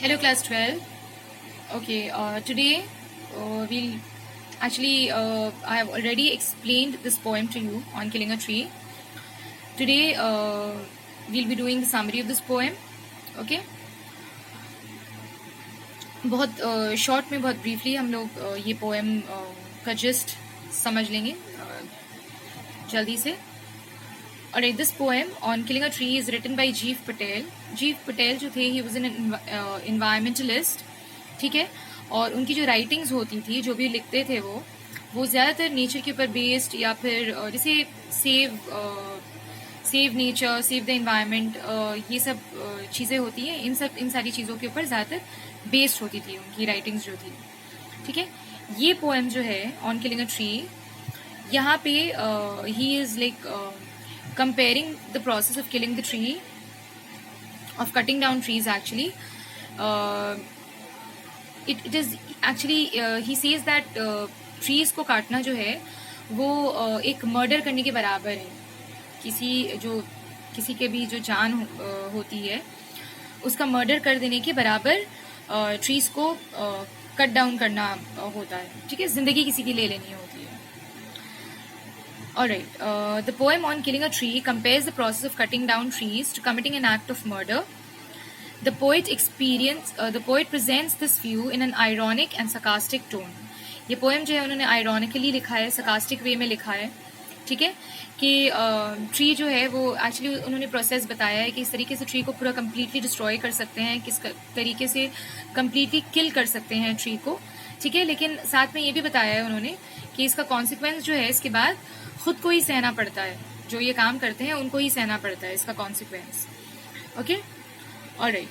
Hello, class 12. Okay, today we'll I have already explained this poem to you on killing a tree. Today, we'll be doing the summary of this poem. Okay, बहुत short में बहुत briefly हम लोग ये poem का gist समझ लेंगे जल्दी से. Alright, this poem on killing a tree is written by Jeev Patel. Jeev Patel जो थे, he was an environmentalist. ठीक है, और उनकी जो राइटिंग्स होती थी, जो भी लिखते थे वो ज़्यादातर नेचर के ऊपर बेस्ड या फिर जैसे save nature, save the environment, ये सब चीज़ें होती हैं, इन सारी चीज़ों के ऊपर ज़्यादातर बेस्ड होती थी उनकी राइटिंग्स जो थी. ठीक है, ये पोएम जो है ऑन किलिंग अ ट्री, यहाँ पे he is like comparing the process of killing the tree, of cutting down trees actually. It is actually he says that trees को काटना जो है वो एक मर्डर करने के बराबर है. किसी के भी जो जान होती है उसका मर्डर कर देने के बराबर ट्रीज को कट डाउन करना होता है. ठीक है, जिंदगी किसी की ले लेनी होती है. Alright, the poem on killing a tree compares the process of cutting down trees to committing an act of murder. The poet presents this view in an ironic and sarcastic tone. ये poem जो है उन्होंने ironically लिखा है, sarcastic way में लिखा है. ठीक है, कि ट्री जो है वो एक्चुअली उन्होंने प्रोसेस बताया है कि इस तरीके से ट्री को पूरा कम्प्लीटली डिस्ट्रॉय कर सकते हैं, किस तरीके से कम्प्लीटली किल कर सकते हैं ट्री को. ठीक है, लेकिन साथ में ये भी बताया है उन्होंने कि इसका कॉन्सिक्वेंस जो है इसके बाद खुद को ही सहना पड़ता है. जो ये काम करते हैं उनको ही सहना पड़ता है इसका consequence. Okay, alright.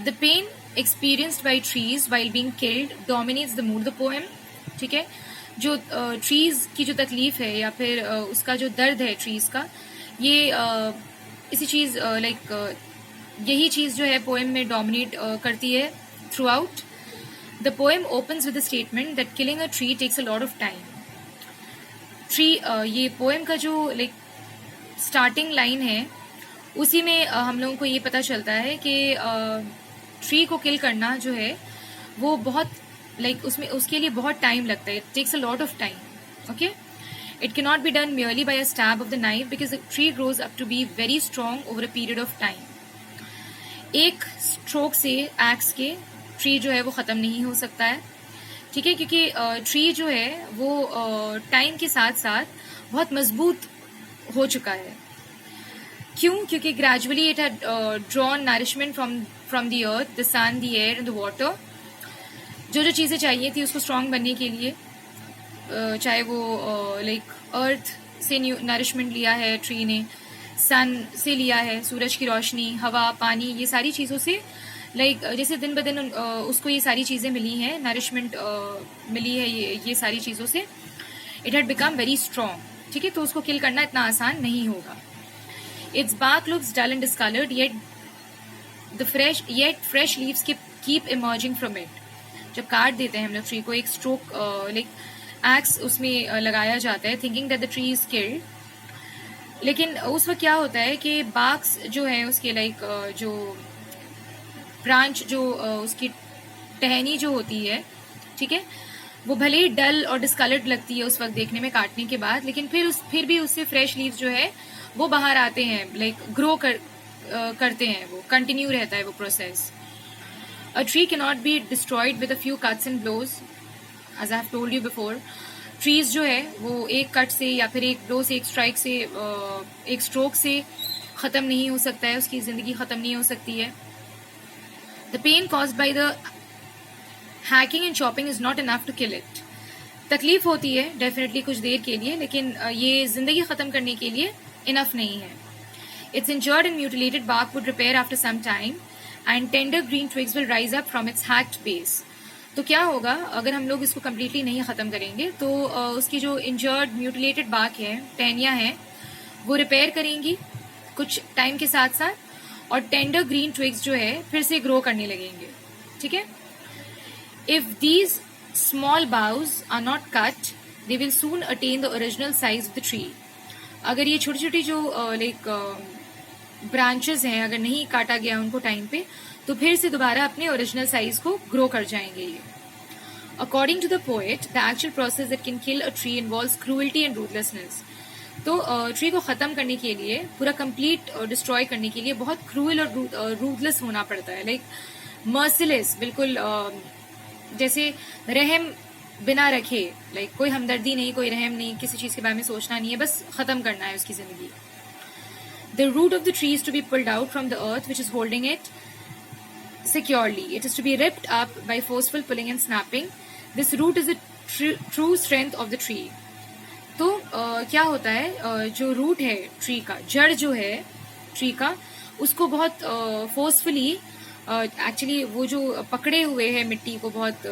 The pain experienced by trees while being killed dominates the mood the poem. ठीक है, जो ट्रीज की जो तकलीफ है या फिर उसका जो दर्द है ट्रीज का, ये इसी चीज यही चीज जो है पोएम में डोमिनेट करती है throughout. The poem opens with the statement that killing a tree takes a lot of time. Tree ये पोएम का जो स्टार्टिंग लाइन है उसी में हम लोगों को ये पता चलता है कि ट्री को किल करना जो है वो बहुत उसमें उसके लिए बहुत टाइम लगता है. It takes a lot of time. Okay, it can not be done merely by a stab of the knife because the tree grows up to be very strong over a period of time. एक stroke से x के tree जो है वो खत्म नहीं हो सकता है. ठीक है, क्योंकि ट्री जो है वो टाइम के साथ साथ बहुत मजबूत हो चुका है. क्यों? क्योंकि gradually it had drawn nourishment from the earth, the sun, the air and the water. जो चीज़ें चाहिए थी उसको स्ट्रांग बनने के लिए, चाहे वो अर्थ से नरिशमेंट लिया है ट्री ने, सन से लिया है, सूरज की रोशनी, हवा, पानी, ये सारी चीज़ों से जैसे दिन ब दिन उसको ये सारी चीज़ें मिली हैं, नरिशमेंट मिली है ये सारी चीज़ों से, it had become very strong. ठीक है, तो उसको किल करना इतना आसान नहीं होगा. Its bark looks dull and discoloured yet fresh leaves keep emerging from it. जब काट देते हैं हम लोग ट्री को, एक स्ट्रोक एक्स उसमें लगाया जाता है thinking that the tree is killed. लेकिन उस वक्त क्या होता है कि बार्क्स जो है उसके जो ब्रांच जो उसकी टहनी जो होती है, ठीक है, वो भले ही डल और डिस्कलर्ड लगती है उस वक्त देखने में काटने के बाद, लेकिन फिर भी उससे फ्रेश लीव्स जो है वो बाहर आते हैं, ग्रो करते हैं, वो कंटिन्यू रहता है वो process. A tree cannot be destroyed with a few cuts and blows, as I have told you before. Trees जो है वो एक कट से या फिर एक ब्लो से, एक स्ट्राइक से, एक स्ट्रोक से ख़त्म नहीं हो सकता है, उसकी ज़िंदगी ख़त्म नहीं हो सकती है. The pain caused by the hacking and chopping is not enough to kill it. तकलीफ होती है डेफिनेटली कुछ देर के लिए, लेकिन ये ज़िंदगी ख़त्म करने के लिए इनफ नहीं है. Its injured and mutilated bark would repair after some time, and tender green twigs will rise up from its hacked base. तो क्या होगा अगर हम लोग इसको कम्प्लीटली नहीं ख़त्म करेंगे, तो उसकी जो इंजर्ड म्यूटिलेटेड बार्क है, टहनियाँ हैं, वो रिपेयर करेंगी कुछ टाइम के साथ साथ, और टेंडर ग्रीन ट्विग्स जो है फिर से ग्रो करने लगेंगे. ठीक है, if these small boughs are not cut they will soon attain the original size of the tree. अगर ये छोटी छोटी जो ब्रांचेस हैं अगर नहीं काटा गया उनको टाइम पे, तो फिर से दोबारा अपने ओरिजिनल साइज को ग्रो कर जाएंगे ये. According to the poet, the actual process that can kill a tree involves cruelty and ruthlessness. तो ट्री को ख़त्म करने के लिए, पूरा कंप्लीट डिस्ट्रॉय करने के लिए बहुत क्रूअल और रूथलेस होना पड़ता है, लाइक मर्सिलेस, बिल्कुल जैसे रहम बिना रखे, लाइक कोई हमदर्दी नहीं, कोई रहम नहीं, किसी चीज़ के बारे में सोचना नहीं है, बस ख़त्म करना है उसकी ज़िंदगी. The root of the tree is to be pulled out from the earth which is holding it securely. It is to be ripped up by forceful pulling and snapping. This root is the true strength of the tree. तो क्या होता है, जो root है tree का, जड़ जो है ट्री का, उसको बहुत फोर्सफुली, एक्चुअली वो जो पकड़े हुए है मिट्टी को बहुत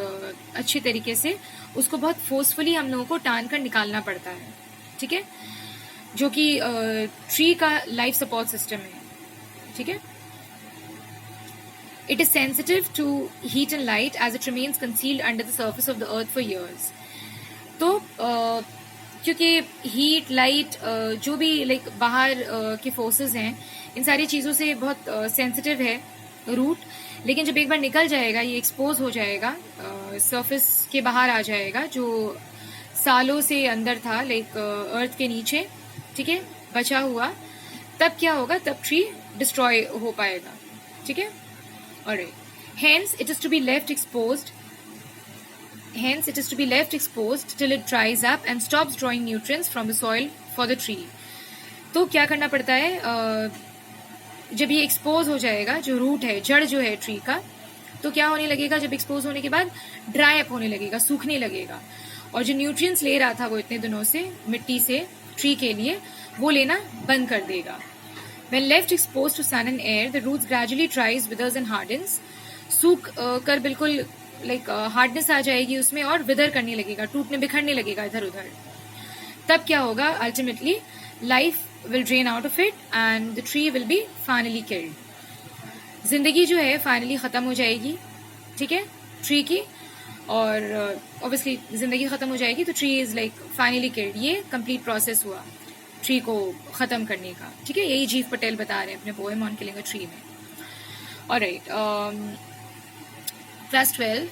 अच्छे तरीके से, उसको बहुत फोर्सफुली हम लोगों को टान कर निकालना पड़ता है, ठीक है, जो कि ट्री का लाइफ सपोर्ट सिस्टम है, ठीक है. It is sensitive to heat and light as it remains concealed under the surface of the earth for years. तो क्योंकि हीट लाइट जो भी लाइक बाहर के फोर्सेस हैं, इन सारी चीज़ों से बहुत सेंसिटिव है रूट, लेकिन जब एक बार निकल जाएगा, ये एक्सपोज हो जाएगा, सरफेस के बाहर आ जाएगा, जो सालों से अंदर था, लाइक अर्थ के नीचे, ठीक है, बचा हुआ, तब क्या होगा, तब ट्री डिस्ट्रॉय हो पाएगा, ठीक है. Alright. Hence, it is to be left exposed. Hence, it is to be left exposed till it dries up and stops drawing nutrients from the soil for the tree. तो क्या करना पड़ता है, जब ये एक्सपोज हो जाएगा, जो रूट है, जड़ जो है ट्री का, तो क्या होने लगेगा, जब एक्सपोज होने के बाद ड्राई अप होने लगेगा, सूखने लगेगा, और जो न्यूट्रिएंट्स ले रहा था वो इतने दिनों से मिट्टी से ट्री के लिए, वो लेना बंद कर देगा. When left exposed to sun and air, the roots gradually dries, withers and hardens. सूख कर बिल्कुल लाइक हार्डनेस आ जाएगी उसमें, और विदर करने लगेगा, टूटने बिखरने लगेगा इधर उधर. तब क्या होगा, ultimately life will drain out of it and the tree will be finally killed. जिंदगी जो है फाइनली खत्म हो जाएगी, ठीक है, ट्री की, और ऑब्वियसली जिंदगी खत्म हो जाएगी तो tree is like finally killed. ये कंप्लीट प्रोसेस हुआ ट्री को खत्म करने का, ठीक है. यही जीव पटेल बता रहे हैं अपने poem on killing a tree में. Alright, class 12,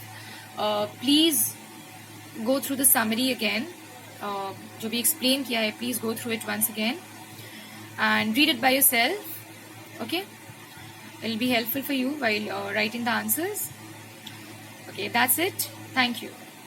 please go through the summary again. जो भी एक्सप्लेन किया है, please go through it once again and read it by yourself. Okay, it will be helpful for you while writing the answers. Okay, that's it. Thank you.